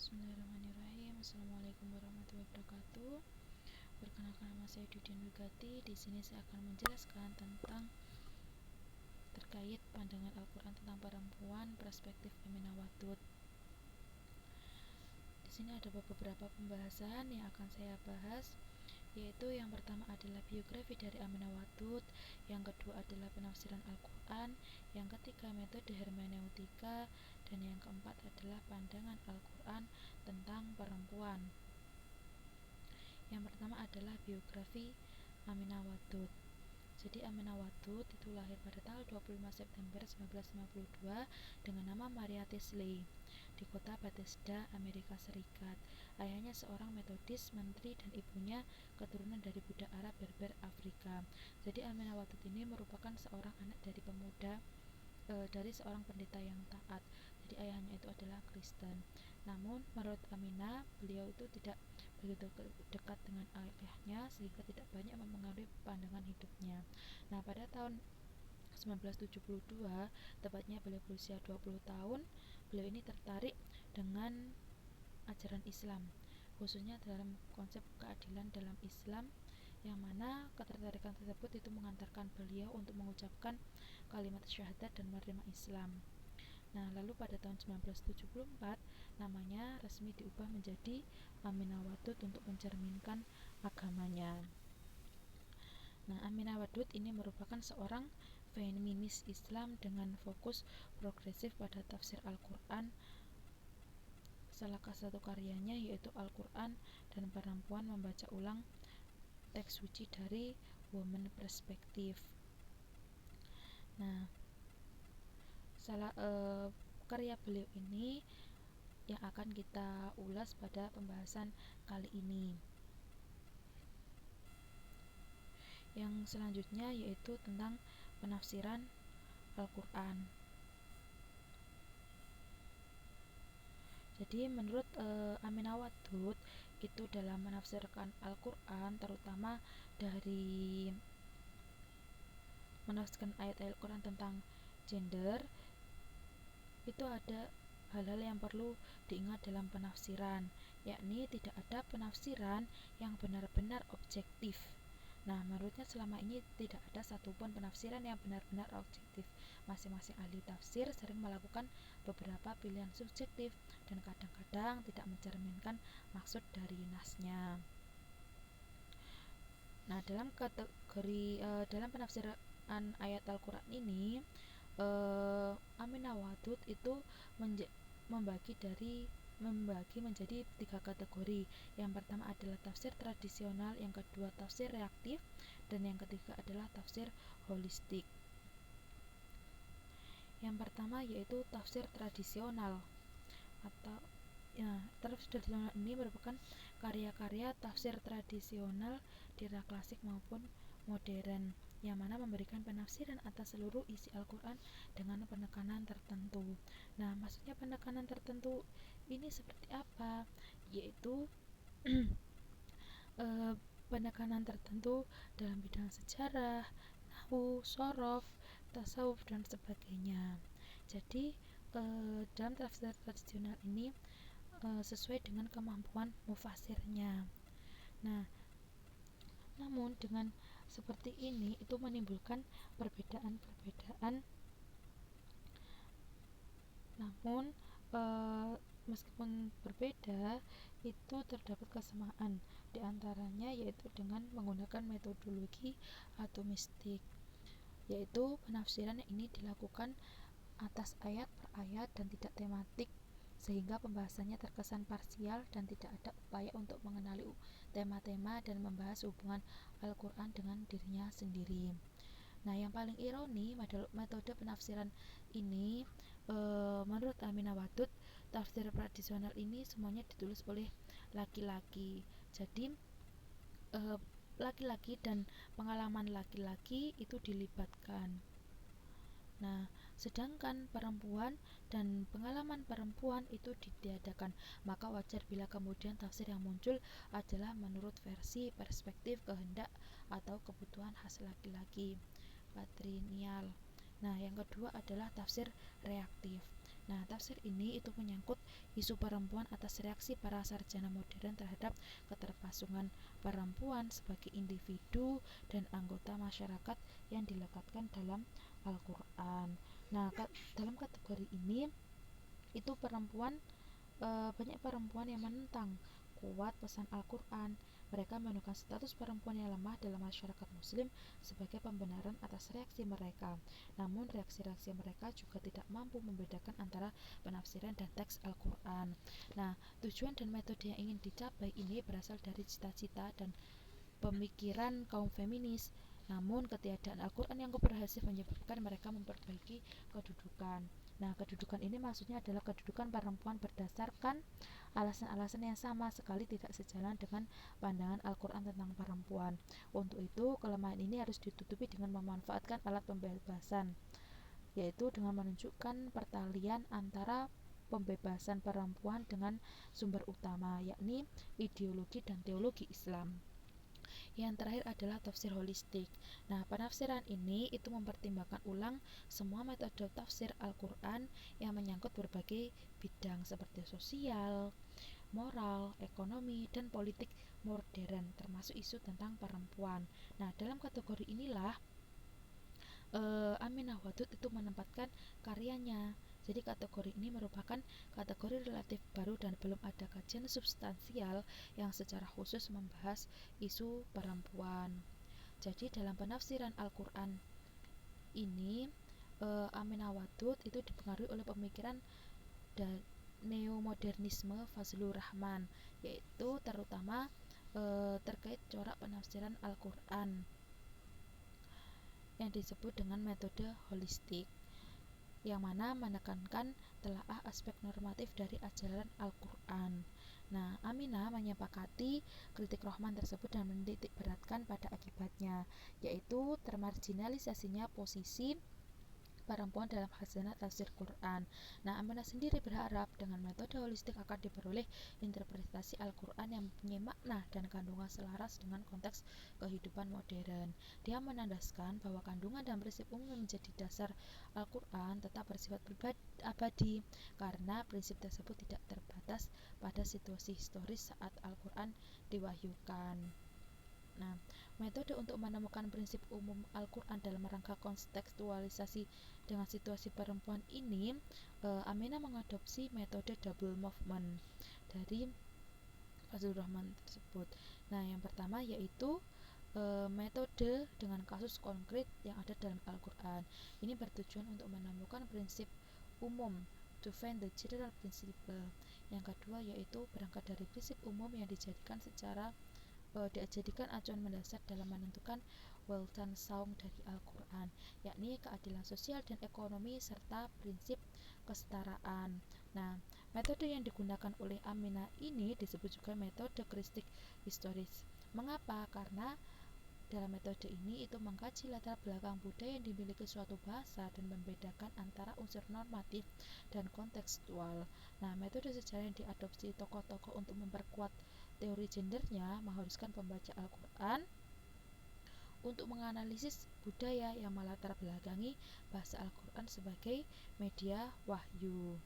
Bismillahirrahmanirrahim. Assalamualaikum warahmatullahi wabarakatuh. Perkenalkan, nama saya Dudin Wigati. Di sini saya akan menjelaskan tentang terkait pandangan Al-Quran tentang perempuan, perspektif Aminah Wadud. Di sini ada beberapa pembahasan yang akan saya bahas, yaitu yang pertama adalah biografi dari Aminah Wadud, yang kedua adalah penafsiran Al-Quran, yang ketiga metode hermeneutika, dan yang keempat adalah pandangan Al-Quran tentang perempuan. Yang pertama adalah biografi Aminah Wadud. Jadi Aminah Wadud itu lahir pada tanggal 25 September 1952 dengan nama Maria Teasley di kota Bethesda, Amerika Serikat. Ayahnya seorang Metodis menteri dan ibunya keturunan dari budak Arab Berber Afrika. Jadi Aminah Wadud ini merupakan seorang anak dari dari seorang pendeta yang taat. Jadi ayahnya itu adalah Kristen. Namun menurut Aminah, beliau itu tidak begitu dekat dengan ayahnya sehingga tidak banyak mempengaruhi pandangan hidupnya. Nah, pada tahun 1972, tepatnya beliau berusia 20 tahun, beliau ini tertarik dengan ajaran Islam, khususnya dalam konsep keadilan dalam Islam, yang mana ketertarikan tersebut itu mengantarkan beliau untuk mengucapkan kalimat syahadat dan menerima Islam. Nah, lalu pada tahun 1974 namanya resmi diubah menjadi Aminah Wadud untuk mencerminkan agamanya. Nah, Aminah Wadud ini merupakan seorang feminis Islam dengan fokus progresif pada tafsir Al-Quran. Salah satu karyanya yaitu Al-Quran dan Perempuan Membaca Ulang Teks Suci dari Woman Perspective. Nah, karya beliau ini yang akan kita ulas pada pembahasan kali ini. Yang selanjutnya yaitu tentang penafsiran Al-Quran. Jadi menurut Aminah Wadud itu dalam menafsirkan Al-Quran, terutama dari menafsirkan ayat-ayat Al-Quran tentang gender, itu ada hal-hal yang perlu diingat dalam penafsiran, yakni tidak ada penafsiran yang benar-benar objektif. Nah, menurutnya selama ini tidak ada satupun penafsiran yang benar-benar objektif. Masing-masing ahli tafsir sering melakukan beberapa pilihan subjektif dan kadang-kadang tidak mencerminkan maksud dari nasnya. Nah, dalam dalam penafsiran ayat Al-Quran ini, Aminah Wadud itu membagi menjadi 3 kategori. Yang pertama adalah tafsir tradisional, yang kedua tafsir reaktif, dan yang ketiga adalah tafsir holistik. Yang pertama yaitu tafsir tradisional tafsir tradisional ini merupakan karya-karya tafsir tradisional di era klasik maupun modern, yang mana memberikan penafsiran atas seluruh isi Al-Quran dengan penekanan tertentu. Nah, maksudnya penekanan tertentu ini seperti apa? Yaitu penekanan tertentu dalam bidang sejarah, nahwu, shorof, tasawuf, dan sebagainya. Jadi dalam tafsir tradisional ini sesuai dengan kemampuan mufasirnya. Nah, namun dengan seperti ini itu menimbulkan perbedaan-perbedaan. Namun meskipun berbeda, itu terdapat kesamaan diantaranya, yaitu dengan menggunakan metodologi atomistik, yaitu penafsiran ini dilakukan atas ayat per ayat dan tidak tematik, sehingga pembahasannya terkesan parsial dan tidak ada upaya untuk mengenali tema-tema dan membahas hubungan Al-Quran dengan dirinya sendiri. Nah, yang paling ironi metode penafsiran ini, menurut Aminah Wadud, tafsir tradisional ini semuanya ditulis oleh laki-laki. Jadi laki-laki dan pengalaman laki-laki itu dilibatkan. Nah, sedangkan perempuan dan pengalaman perempuan itu ditiadakan. Maka wajar bila kemudian tafsir yang muncul adalah menurut versi, perspektif, kehendak, atau kebutuhan khas laki-laki, patrilineal. Nah, yang kedua adalah tafsir reaktif. Nah, tafsir ini itu menyangkut isu perempuan atas reaksi para sarjana modern terhadap keterpasungan perempuan sebagai individu dan anggota masyarakat yang dilekatkan dalam Al-Quran. Nah, dalam kategori ini itu banyak perempuan yang menentang kuat pesan Al-Quran. Mereka menemukan status perempuan yang lemah dalam masyarakat muslim sebagai pembenaran atas reaksi mereka. Namun reaksi-reaksi mereka juga tidak mampu membedakan antara penafsiran dan teks Al-Quran. Nah, tujuan dan metode yang ingin dicapai ini berasal dari cita-cita dan pemikiran kaum feminis. Namun ketiadaan Al-Quran yang komprehensif menyebabkan mereka memperbaiki kedudukan. Nah, kedudukan ini maksudnya adalah kedudukan perempuan berdasarkan alasan-alasan yang sama sekali tidak sejalan dengan pandangan Al-Quran tentang perempuan. Untuk itu, kelemahan ini harus ditutupi dengan memanfaatkan alat pembebasan, yaitu dengan menunjukkan pertalian antara pembebasan perempuan dengan sumber utama, yakni ideologi dan teologi Islam. Yang terakhir adalah tafsir holistik. Nah, penafsiran ini itu mempertimbangkan ulang semua metode tafsir Al-Quran yang menyangkut berbagai bidang seperti sosial, moral, ekonomi, dan politik modern, termasuk isu tentang perempuan. Nah, dalam kategori inilah Aminah Wadud itu menempatkan karyanya. Jadi kategori ini merupakan kategori relatif baru dan belum ada kajian substansial yang secara khusus membahas isu perempuan. Jadi dalam penafsiran Al-Quran ini, Aminah Wadud itu dipengaruhi oleh pemikiran dan neomodernisme Fazlur Rahman, yaitu terutama terkait corak penafsiran Al-Quran yang disebut dengan metode holistik, yang mana menekankan telaah aspek normatif dari ajaran Al-Quran. Nah, Aminah menyepakati kritik Rahman tersebut dan menitik beratkan pada akibatnya, yaitu termarginalisasinya posisi perempuan dalam hasanah tafsir Quran. Nah, Aminah sendiri berharap dengan metode holistik akan diperoleh interpretasi Al-Quran yang mempunyai makna dan kandungan selaras dengan konteks kehidupan modern. Dia menandaskan bahwa kandungan dan prinsip umum yang menjadi dasar Al-Quran tetap bersifat abadi, karena prinsip tersebut tidak terbatas pada situasi historis saat Al-Quran diwahyukan. Nah, metode untuk menemukan prinsip umum Al-Quran dalam rangka kontekstualisasi dengan situasi perempuan ini, Aminah mengadopsi metode double movement dari Fazlur Rahman tersebut. Nah, yang pertama yaitu metode dengan kasus konkret yang ada dalam Al-Quran. Ini bertujuan untuk menemukan prinsip umum, to find the general principle. Yang kedua yaitu berangkat dari prinsip umum yang dijadikan acuan mendasar dalam menentukan Weltanschauung dari Al-Quran, yakni keadilan sosial dan ekonomi serta prinsip kesetaraan. Nah, metode yang digunakan oleh Aminah ini disebut juga metode kritik historis. Mengapa? Karena dalam metode ini itu mengkaji latar belakang budaya yang dimiliki suatu bahasa dan membedakan antara unsur normatif dan kontekstual. Nah, metode sejarah yang diadopsi tokoh-tokoh untuk memperkuat teori gendernya mengharuskan pembaca Al-Quran untuk menganalisis budaya yang melatar belakangi bahasa Al-Quran sebagai media wahyu.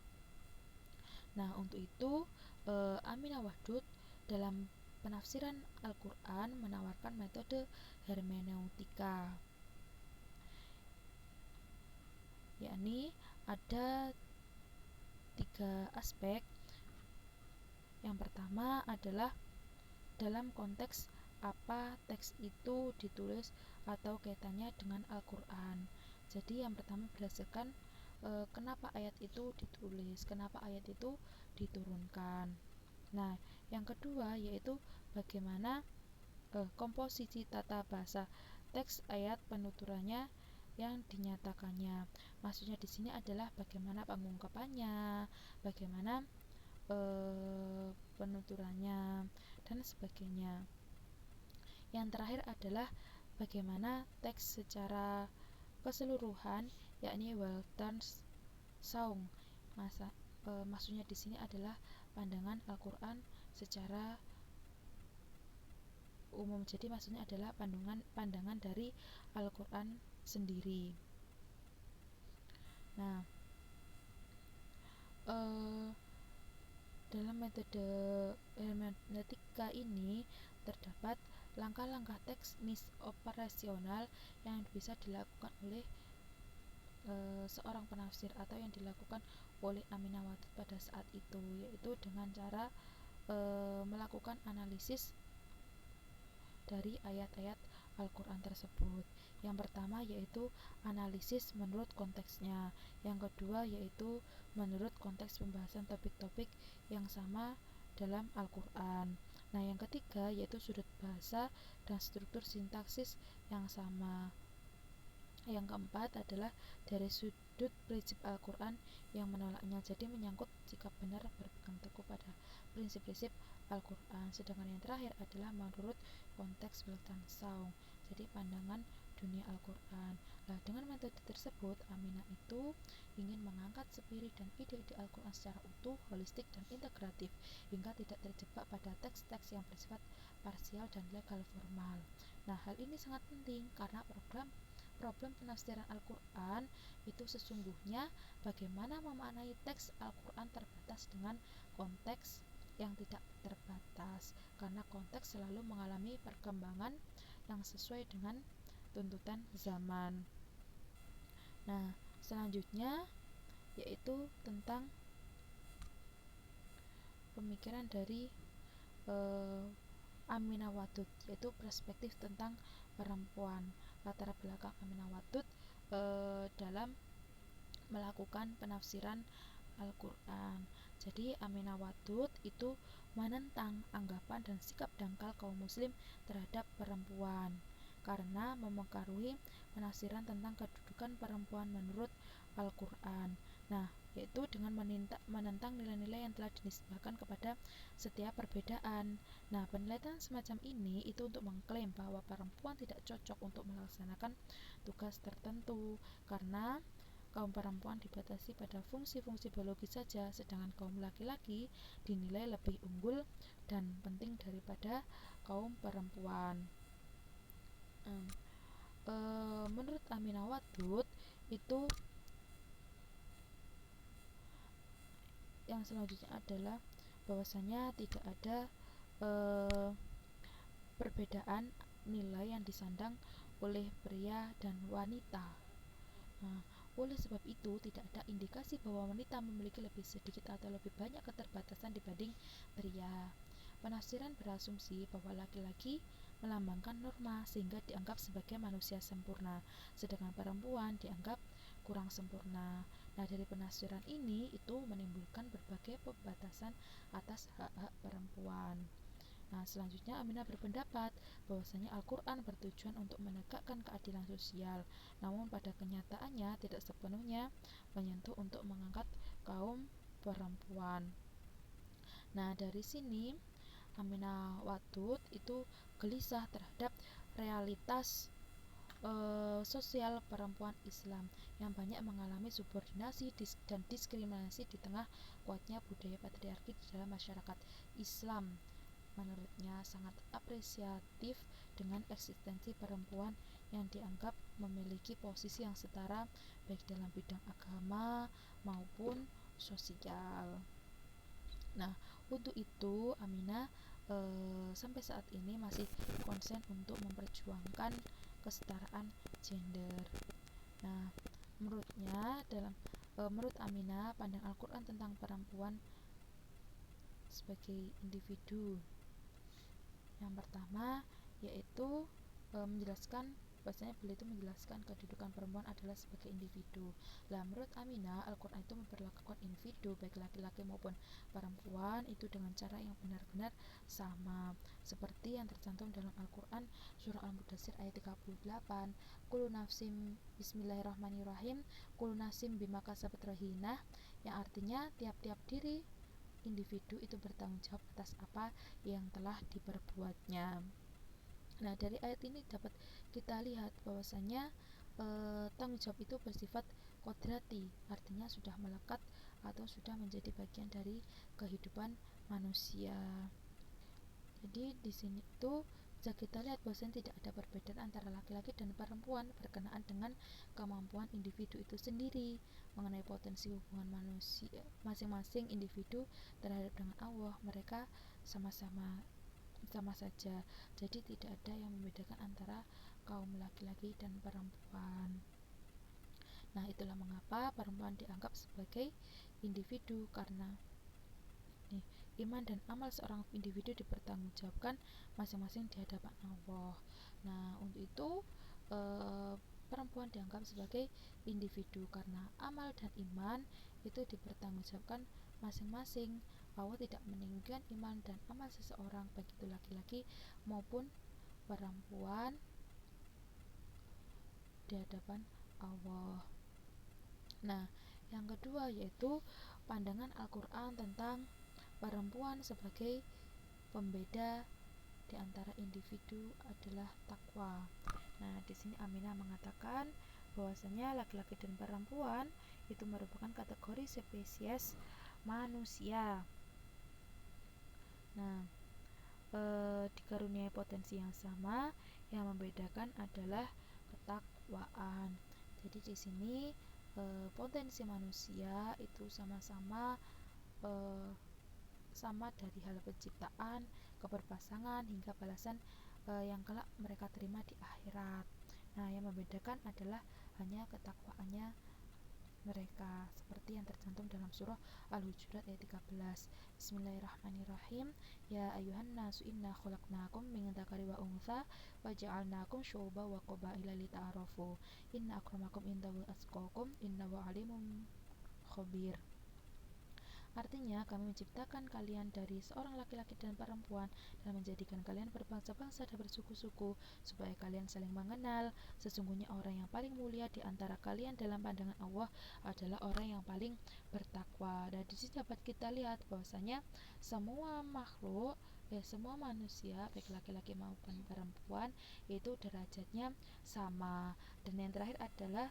Nah, untuk itu Aminah Wadud dalam penafsiran Al-Quran menawarkan metode hermeneutika, yakni ada 3 aspek. Yang pertama adalah dalam konteks apa teks itu ditulis atau kaitannya dengan Al-Quran. Jadi yang pertama berdasarkan kenapa ayat itu ditulis, kenapa ayat itu diturunkan. Nah, yang kedua yaitu bagaimana komposisi tata bahasa teks ayat penuturannya yang dinyatakannya. Maksudnya di sini adalah bagaimana pengungkapannya, bagaimana penuturannya, dan sebagainya. Yang terakhir adalah bagaimana teks secara keseluruhan, yakni Weltanschauung. Maksudnya di sini adalah pandangan Al-Quran secara umum. Jadi maksudnya adalah pandangan dari Al-Quran sendiri. Nah, eh, dalam metode hermeneutika ini terdapat langkah-langkah teknis operasional yang bisa dilakukan oleh seorang penafsir atau yang dilakukan oleh Aminah Wadud pada saat itu, yaitu dengan cara melakukan analisis dari ayat-ayat Al-Quran tersebut. Yang pertama yaitu analisis menurut konteksnya. Yang kedua yaitu menurut konteks pembahasan topik-topik yang sama dalam Al-Quran. Nah, yang ketiga yaitu sudut bahasa dan struktur sintaksis yang sama. Yang keempat adalah dari sudut prinsip Al-Quran yang menolaknya, jadi menyangkut sikap benar berpegang teguh pada prinsip-prinsip Al-Quran. Sedangkan yang terakhir adalah menurut konteks Weltanschauung, jadi pandangan dunia Al-Quran. Nah, dengan metode tersebut, Aminah itu ingin mengangkat spirit dan ide-ide Al-Quran secara utuh, holistik, dan integratif, hingga tidak terjebak pada teks-teks yang bersifat parsial dan legal formal. Nah, hal ini sangat penting karena problem penafsiran Al-Quran itu sesungguhnya bagaimana memaknai teks Al-Quran terbatas dengan konteks yang tidak terbatas, karena konteks selalu mengalami perkembangan yang sesuai dengan tuntutan zaman. Nah, selanjutnya yaitu tentang pemikiran dari Aminah Wadud, yaitu perspektif tentang perempuan. Latar belakang Aminah Wadud dalam melakukan penafsiran Al-Quran. Jadi Aminah Wadud itu menentang anggapan dan sikap dangkal kaum muslim terhadap perempuan karena mempengaruhi penafsiran tentang kedudukan perempuan menurut Al-Quran. Nah, yaitu dengan menentang nilai-nilai yang telah dinisbahkan kepada setiap perbedaan. Nah, penelitian semacam ini itu untuk mengklaim bahwa perempuan tidak cocok untuk melaksanakan tugas tertentu karena kaum perempuan dibatasi pada fungsi-fungsi biologis saja, sedangkan kaum laki-laki dinilai lebih unggul dan penting daripada kaum perempuan. Menurut Aminah Wadud itu yang selanjutnya adalah bahwasanya tidak ada perbedaan nilai yang disandang oleh pria dan wanita. Nah, oleh sebab itu tidak ada indikasi bahwa wanita memiliki lebih sedikit atau lebih banyak keterbatasan dibanding pria. Penafsiran berasumsi bahwa laki-laki melambangkan norma sehingga dianggap sebagai manusia sempurna, sedangkan perempuan dianggap kurang sempurna. Nah, dari penafsiran ini itu menimbulkan berbagai pembatasan atas hak-hak perempuan. Nah, selanjutnya Aminah berpendapat bahwasanya Al-Quran bertujuan untuk menegakkan keadilan sosial, namun pada kenyataannya tidak sepenuhnya menyentuh untuk mengangkat kaum perempuan. Nah, dari sini Aminah Wadud itu gelisah terhadap realitas sosial perempuan Islam yang banyak mengalami subordinasi dan diskriminasi di tengah kuatnya budaya patriarki di dalam masyarakat Islam. Menurutnya sangat apresiatif dengan eksistensi perempuan yang dianggap memiliki posisi yang setara baik dalam bidang agama maupun sosial. Nah, untuk itu Aminah sampai saat ini masih konsen untuk memperjuangkan kesetaraan gender. Nah, menurut Aminah, pandang Al-Quran tentang perempuan sebagai individu. Yang pertama yaitu menjelaskan bahwasanya beliau itu menjelaskan kedudukan perempuan adalah sebagai individu. Lah, menurut Aminah, Al-Quran itu memperlakukan individu baik laki-laki maupun perempuan itu dengan cara yang benar-benar sama, seperti yang tercantum dalam Al-Quran surah Al-Mudaththir ayat 38, Kullu nafsim bismillahirrahmanirrahim, kullu nafsim bima kasabat rahinah, yang artinya tiap-tiap diri individu itu bertanggung jawab atas apa yang telah diperbuatnya. Nah, dari ayat ini dapat kita lihat bahwasanya tanggung jawab itu bersifat kodrati, artinya sudah melekat atau sudah menjadi bagian dari kehidupan manusia. Jadi di sini itu Bisa kita lihat bahwasanya tidak ada perbedaan antara laki-laki dan perempuan berkenaan dengan kemampuan individu itu sendiri mengenai potensi hubungan manusia masing-masing individu terhadap dengan Allah. Mereka sama-sama sama saja. Jadi tidak ada yang membedakan antara kaum laki-laki dan perempuan. Nah, itulah mengapa perempuan dianggap sebagai individu karena nih, iman dan amal seorang individu dipertanggungjawabkan masing-masing di hadapan Allah. Nah, untuk itu perempuan dianggap sebagai individu karena amal dan iman itu dipertanggungjawabkan masing-masing. Allah tidak meninggikan iman dan amal seseorang, baik itu laki-laki maupun perempuan, di hadapan Allah. Nah, yang kedua yaitu pandangan Al-Quran tentang perempuan sebagai pembeda di antara individu adalah takwa. Nah, di sini Aminah mengatakan bahwasanya laki-laki dan perempuan itu merupakan kategori spesies manusia. Nah, dikaruniai potensi yang sama, yang membedakan adalah ketakwaan. Jadi di sini potensi manusia itu sama-sama sama dari hal penciptaan, keberpasangan hingga balasan yang kelak mereka terima di akhirat. Nah, yang membedakan adalah hanya ketakwaannya mereka, seperti yang tercantum dalam surah Al-Hujurat ayat 13. Bismillahirrahmanirrahim. Ya ayuhan nasu inna khalaqnakum min dzakari wa untha wa ja'alnakum syu'uban wa qabaila lita'arafu. Inna akramakum indallahi atqakum innahu alimun khabir. Artinya, kami menciptakan kalian dari seorang laki-laki dan perempuan dan menjadikan kalian berbangsa-bangsa dan bersuku-suku supaya kalian saling mengenal. Sesungguhnya orang yang paling mulia di antara kalian dalam pandangan Allah adalah orang yang paling bertakwa. Dan di sini dapat kita lihat bahwasanya semua makhluk, semua manusia baik laki-laki maupun perempuan itu derajatnya sama. Dan yang terakhir adalah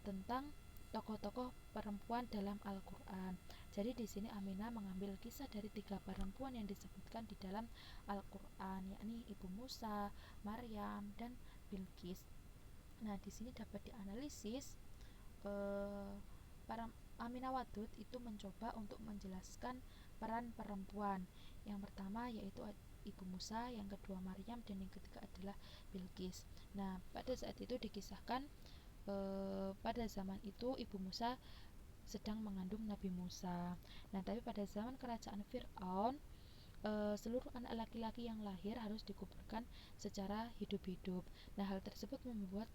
tentang tokoh-tokoh perempuan dalam Al-Quran. Jadi di sini Aminah mengambil kisah dari 3 perempuan yang disebutkan di dalam Al-Quran, yakni Ibu Musa, Maryam, dan Bilqis. Nah, di sini dapat dianalisis para Aminah Wadud itu mencoba untuk menjelaskan peran perempuan. Yang pertama yaitu Ibu Musa, yang kedua Maryam, dan yang ketiga adalah Bilqis. Nah, pada saat itu dikisahkan pada zaman itu Ibu Musa sedang mengandung Nabi Musa. Nah, tapi pada zaman kerajaan Fir'aun, seluruh anak laki-laki yang lahir harus dikuburkan secara hidup-hidup. Nah, hal tersebut membuat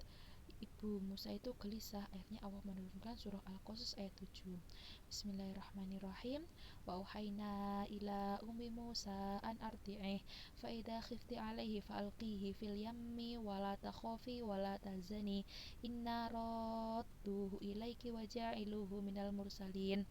Ibu Musa itu gelisah. Akhirnya Allah menurunkan surah Al-Qasas ayat 7. Bismillahirrahmanirrahim. Wa uhaina ila ummi Musa an ardi'ih fa idza khifti 'alaihi fa'alqihi fil yammi wa la takhafi wa la tahzani inna radduhu ilaiki wa ja'iluhu minal mursalin.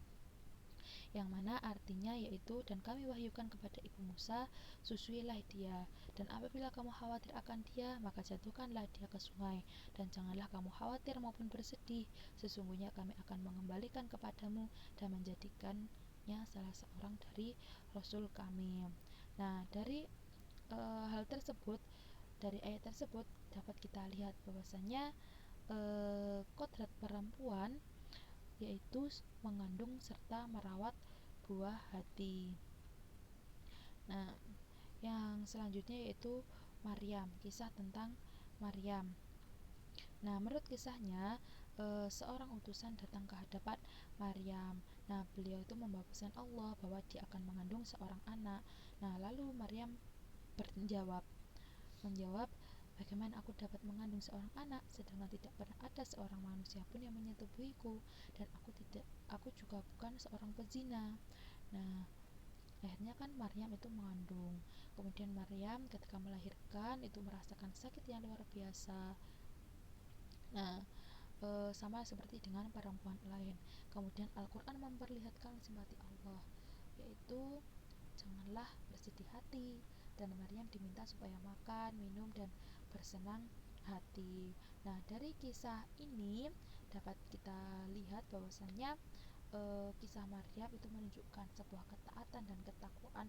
Yang mana artinya yaitu, dan kami wahyukan kepada Ibu Musa, susuilah dia, dan apabila kamu khawatir akan dia, maka jatuhkanlah dia ke sungai, dan janganlah kamu khawatir maupun bersedih, sesungguhnya kami akan mengembalikan kepadamu dan menjadikannya salah seorang dari Rasul kami. Nah, dari hal tersebut, dari ayat tersebut dapat kita lihat bahwasanya kodrat perempuan yaitu mengandung serta merawat buah hati. Nah, yang selanjutnya yaitu Maryam, kisah tentang Maryam. Nah, menurut kisahnya seorang utusan datang ke hadapan Maryam. Nah, beliau itu membawa pesan Allah bahwa dia akan mengandung seorang anak. Nah, lalu Maryam menjawab, bagaimana aku dapat mengandung seorang anak sedangkan tidak pernah ada seorang manusia pun yang menyetubuhiku, dan aku juga bukan seorang pezina. Nah, akhirnya kan Maryam itu mengandung. Kemudian Maryam ketika melahirkan itu merasakan sakit yang luar biasa. Nah, sama seperti dengan perempuan lain. Kemudian Al-Quran memperlihatkan simpati Allah, yaitu janganlah bersedih hati, dan Maryam diminta supaya makan, minum, dan bersenang hati. Nah, dari kisah ini dapat kita lihat bahwasanya kisah Maryam itu menunjukkan sebuah ketaatan dan ketakwaan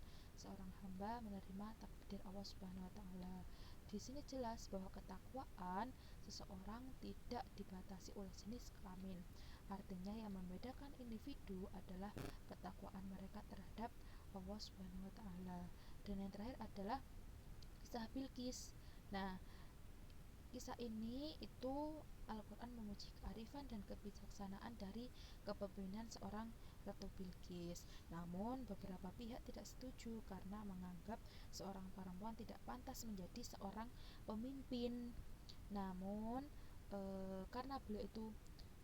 seorang hamba menerima takdir Allah Subhanahu wa taala. Di sini jelas bahwa ketakwaan seseorang tidak dibatasi oleh jenis kelamin. Artinya yang membedakan individu adalah ketakwaan mereka terhadap Allah Subhanahu wa taala. Dan yang terakhir adalah kisah Bilqis. Nah, kisah ini itu Al-Quran memuji kearifan dan kebijaksanaan dari kepemimpinan seorang Ratu Bilqis. Namun beberapa pihak tidak setuju karena menganggap seorang perempuan tidak pantas menjadi seorang pemimpin. Namun karena beliau itu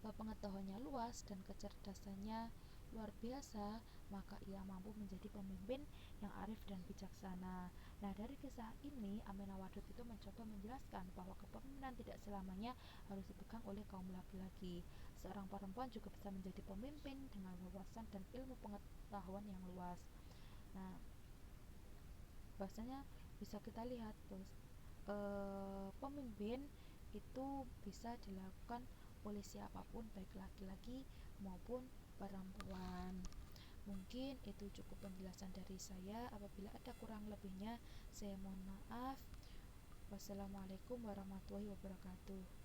pengetahuannya luas dan kecerdasannya luar biasa, maka ia mampu menjadi pemimpin yang arif dan bijaksana. Nah, dari kisah ini Aminah Wadud itu mencoba menjelaskan bahwa kepemimpinan tidak selamanya harus dipegang oleh kaum laki-laki. Seorang perempuan juga bisa menjadi pemimpin dengan wawasan dan ilmu pengetahuan yang luas. Nah, bahasanya bisa kita lihat pemimpin itu bisa dilakukan oleh siapapun, baik laki-laki maupun perempuan. Mungkin itu cukup penjelasan dari saya. Apabila ada kurang lebihnya, saya mohon maaf. Wassalamualaikum warahmatullahi wabarakatuh.